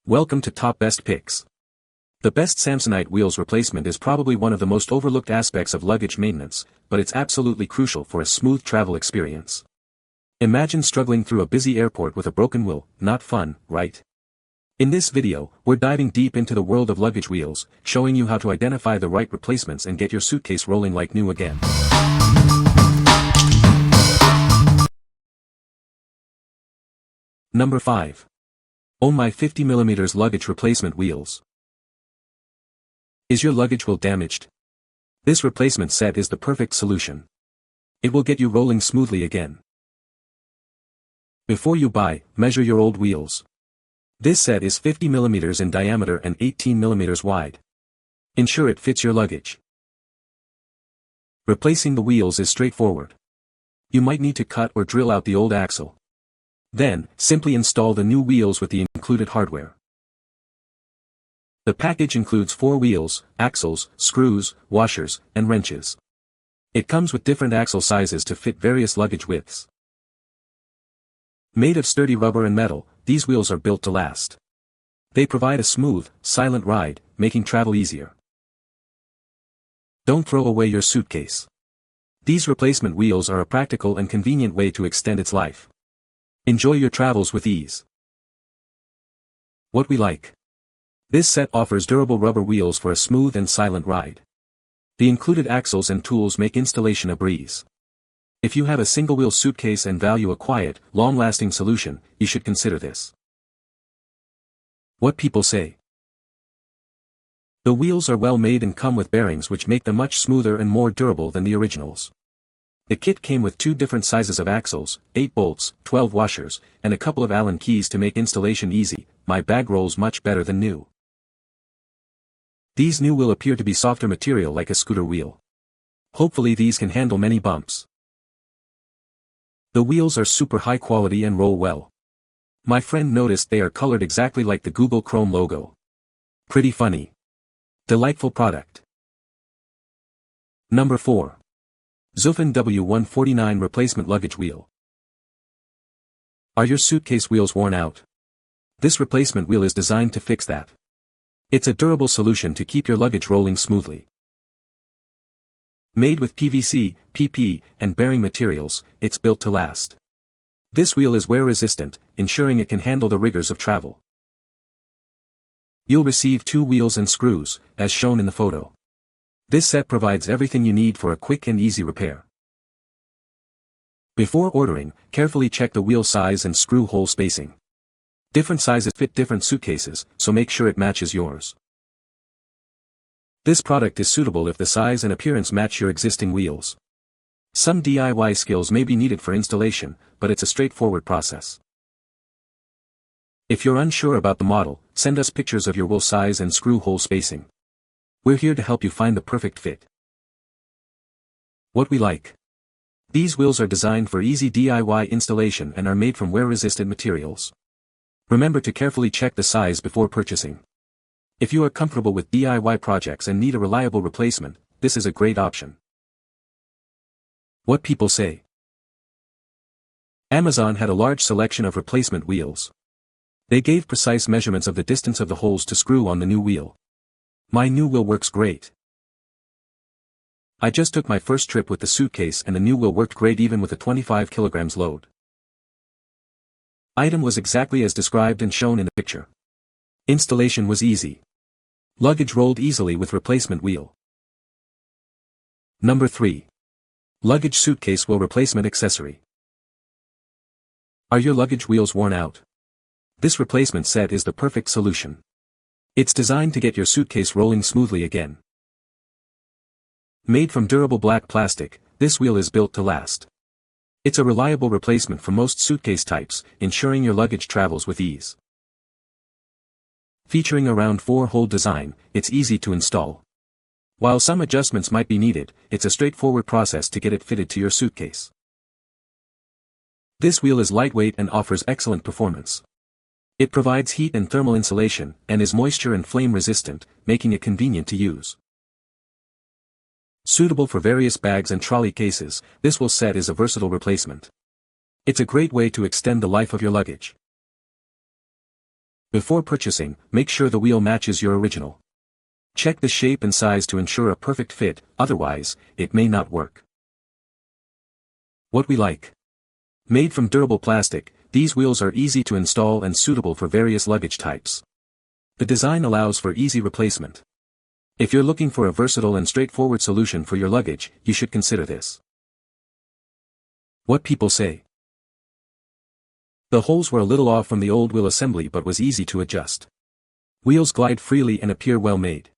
Welcome to Top Best Picks. The best Samsonite wheels replacement is probably one of the most overlooked aspects of luggage maintenance, but it's absolutely crucial for a smooth travel experience. Imagine struggling through a busy airport with a broken wheel, not fun, right? In this video, we're diving deep into the world of luggage wheels, showing you how to identify the right replacements and get your suitcase rolling like new again. Number 5. OwnMy 50mm Luggage Replacement Wheels. Is your luggage wheel damaged? This replacement set is the perfect solution. It will get you rolling smoothly again. Before you buy, measure your old wheels. This set is 50mm in diameter and 18mm wide. Ensure it fits your luggage. Replacing the wheels is straightforward. You might need to cut or drill out the old axle. Then, simply install the new wheels with the included hardware. The package includes 4 wheels, axles, screws, washers, and wrenches. It comes with different axle sizes to fit various luggage widths. Made of sturdy rubber and metal, these wheels are built to last. They provide a smooth, silent ride, making travel easier. Don't throw away your suitcase. These replacement wheels are a practical and convenient way to extend its life. Enjoy your travels with ease. What we like. This set offers durable rubber wheels for a smooth and silent ride. The included axles and tools make installation a breeze. If you have a single-wheel suitcase and value a quiet, long-lasting solution, you should consider this. What people say. The wheels are well made and come with bearings which make them much smoother and more durable than the originals. The kit came with 2 different sizes of axles, 8 bolts, 12 washers, and a couple of Allen keys to make installation easy. My bag rolls much better than new. These new will appear to be softer material like a scooter wheel. Hopefully these can handle many bumps. The wheels are super high quality and roll well. My friend noticed they are colored exactly like the Google Chrome logo. Pretty funny. Delightful product. Number 4. Zoofen W149 Replacement Luggage Wheel. Are your suitcase wheels worn out? This replacement wheel is designed to fix that. It's a durable solution to keep your luggage rolling smoothly. Made with PVC, PP, and bearing materials, it's built to last. This wheel is wear-resistant, ensuring it can handle the rigors of travel. You'll receive 2 wheels and screws, as shown in the photo. This set provides everything you need for a quick and easy repair. Before ordering, carefully check the wheel size and screw hole spacing. Different sizes fit different suitcases, so make sure it matches yours. This product is suitable if the size and appearance match your existing wheels. Some DIY skills may be needed for installation, but it's a straightforward process. If you're unsure about the model, send us pictures of your wheel size and screw hole spacing. We're here to help you find the perfect fit. What we like. These wheels are designed for easy DIY installation and are made from wear-resistant materials. Remember to carefully check the size before purchasing. If you are comfortable with DIY projects and need a reliable replacement, this is a great option. What people say. Amazon had a large selection of replacement wheels. They gave precise measurements of the distance of the holes to screw on the new wheel. My new wheel works great. I just took my first trip with the suitcase and the new wheel worked great even with a 25 kilograms load. Item was exactly as described and shown in the picture. Installation was easy. Luggage rolled easily with replacement wheel. Number 3. Luggage Suitcase Wheel Replacement Accessory. Are your luggage wheels worn out? This replacement set is the perfect solution. It's designed to get your suitcase rolling smoothly again. Made from durable black plastic, this wheel is built to last. It's a reliable replacement for most suitcase types, ensuring your luggage travels with ease. Featuring a round 4-hole design, it's easy to install. While some adjustments might be needed, it's a straightforward process to get it fitted to your suitcase. This wheel is lightweight and offers excellent performance. It provides heat and thermal insulation, and is moisture and flame resistant, making it convenient to use. Suitable for various bags and trolley cases, this wheel set is a versatile replacement. It's a great way to extend the life of your luggage. Before purchasing, make sure the wheel matches your original. Check the shape and size to ensure a perfect fit, otherwise, it may not work. What we like. Made from durable plastic, these wheels are easy to install and suitable for various luggage types. The design allows for easy replacement. If you're looking for a versatile and straightforward solution for your luggage, you should consider this. What people say. The holes were a little off from the old wheel assembly but was easy to adjust. Wheels glide freely and appear well made.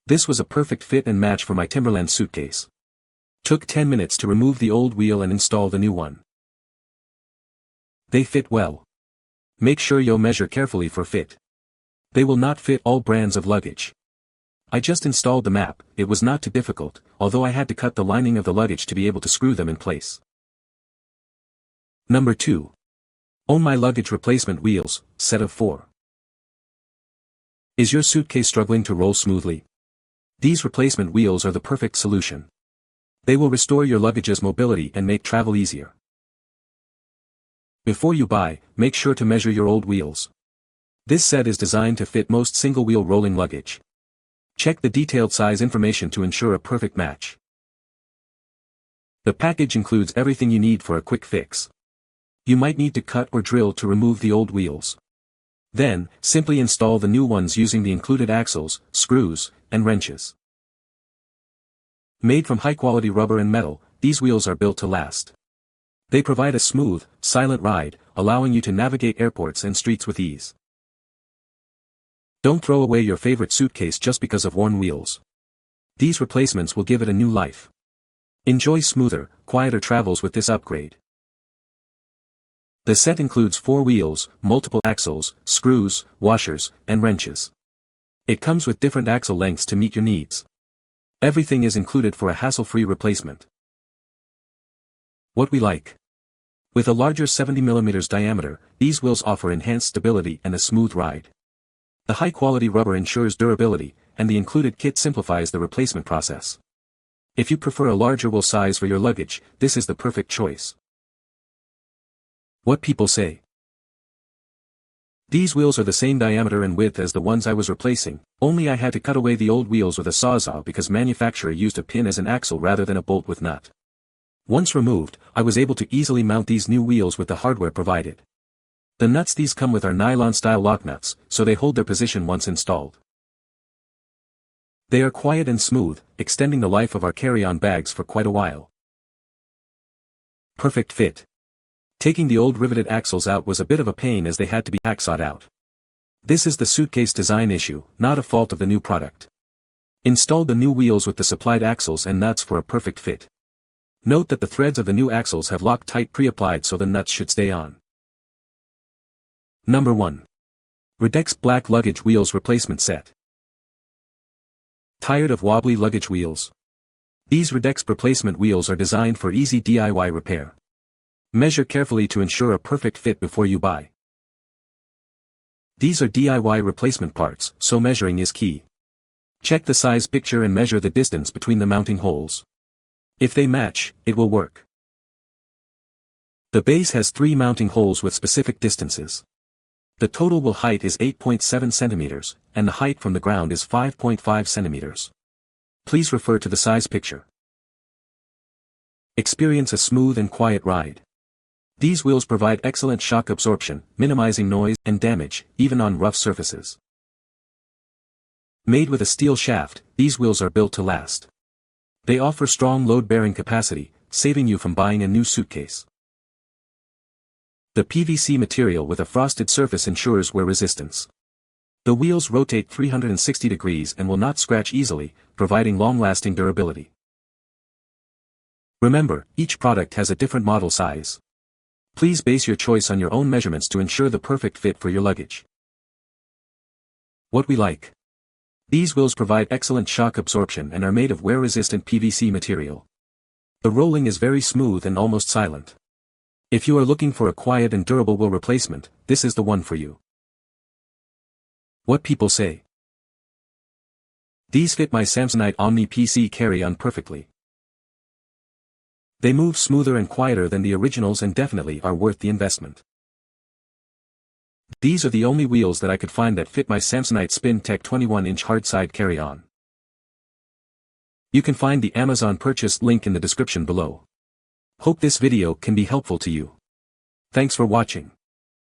This was a perfect fit and match for my Timberland suitcase. Took 10 minutes to remove the old wheel and install the new one. They fit well. Make sure you'll measure carefully for fit. They will not fit all brands of luggage. I just installed the map, it was not too difficult, although I had to cut the lining of the luggage to be able to screw them in place. Number 2. OwnMy Luggage Replacement Wheels, set of 4. Is your suitcase struggling to roll smoothly? These replacement wheels are the perfect solution. They will restore your luggage's mobility and make travel easier. Before you buy, make sure to measure your old wheels. This set is designed to fit most single-wheel rolling luggage. Check the detailed size information to ensure a perfect match. The package includes everything you need for a quick fix. You might need to cut or drill to remove the old wheels. Then, simply install the new ones using the included axles, screws, and wrenches. Made from high-quality rubber and metal, these wheels are built to last. They provide a smooth, silent ride, allowing you to navigate airports and streets with ease. Don't throw away your favorite suitcase just because of worn wheels. These replacements will give it a new life. Enjoy smoother, quieter travels with this upgrade. The set includes 4 wheels, multiple axles, screws, washers, and wrenches. It comes with different axle lengths to meet your needs. Everything is included for a hassle-free replacement. What we like. With a larger 70mm diameter, these wheels offer enhanced stability and a smooth ride. The high-quality rubber ensures durability, and the included kit simplifies the replacement process. If you prefer a larger wheel size for your luggage, this is the perfect choice. What people say. These wheels are the same diameter and width as the ones I was replacing, only I had to cut away the old wheels with a sawzall because manufacturer used a pin as an axle rather than a bolt with nut. Once removed, I was able to easily mount these new wheels with the hardware provided. The nuts these come with are nylon-style lock nuts, so they hold their position once installed. They are quiet and smooth, extending the life of our carry-on bags for quite a while. Perfect fit. Taking the old riveted axles out was a bit of a pain as they had to be hacksawed out. This is the suitcase design issue, not a fault of the new product. Install the new wheels with the supplied axles and nuts for a perfect fit. Note that the threads of the new axles have Loctite pre-applied so the nuts should stay on. Number 1. RDEXP Black Luggage Wheels Replacement Set. Tired of wobbly luggage wheels? These RDEXP replacement wheels are designed for easy DIY repair. Measure carefully to ensure a perfect fit before you buy. These are DIY replacement parts, so measuring is key. Check the size picture and measure the distance between the mounting holes. If they match, it will work. The base has 3 mounting holes with specific distances. The total wheel height is 8.7 centimeters, and the height from the ground is 5.5 centimeters. Please refer to the size picture. Experience a smooth and quiet ride. These wheels provide excellent shock absorption, minimizing noise and damage, even on rough surfaces. Made with a steel shaft, these wheels are built to last. They offer strong load-bearing capacity, saving you from buying a new suitcase. The PVC material with a frosted surface ensures wear resistance. The wheels rotate 360 degrees and will not scratch easily, providing long-lasting durability. Remember, each product has a different model size. Please base your choice on your own measurements to ensure the perfect fit for your luggage. What we like. These wheels provide excellent shock absorption and are made of wear-resistant PVC material. The rolling is very smooth and almost silent. If you are looking for a quiet and durable wheel replacement, this is the one for you. What people say. These fit my Samsonite OwnMy PC carry-on perfectly. They move smoother and quieter than the originals and definitely are worth the investment. These are the only wheels that I could find that fit my Samsonite Spin Tech 21-inch hardside carry-on. You can find the Amazon purchase link in the description below. Hope this video can be helpful to you. Thanks for watching.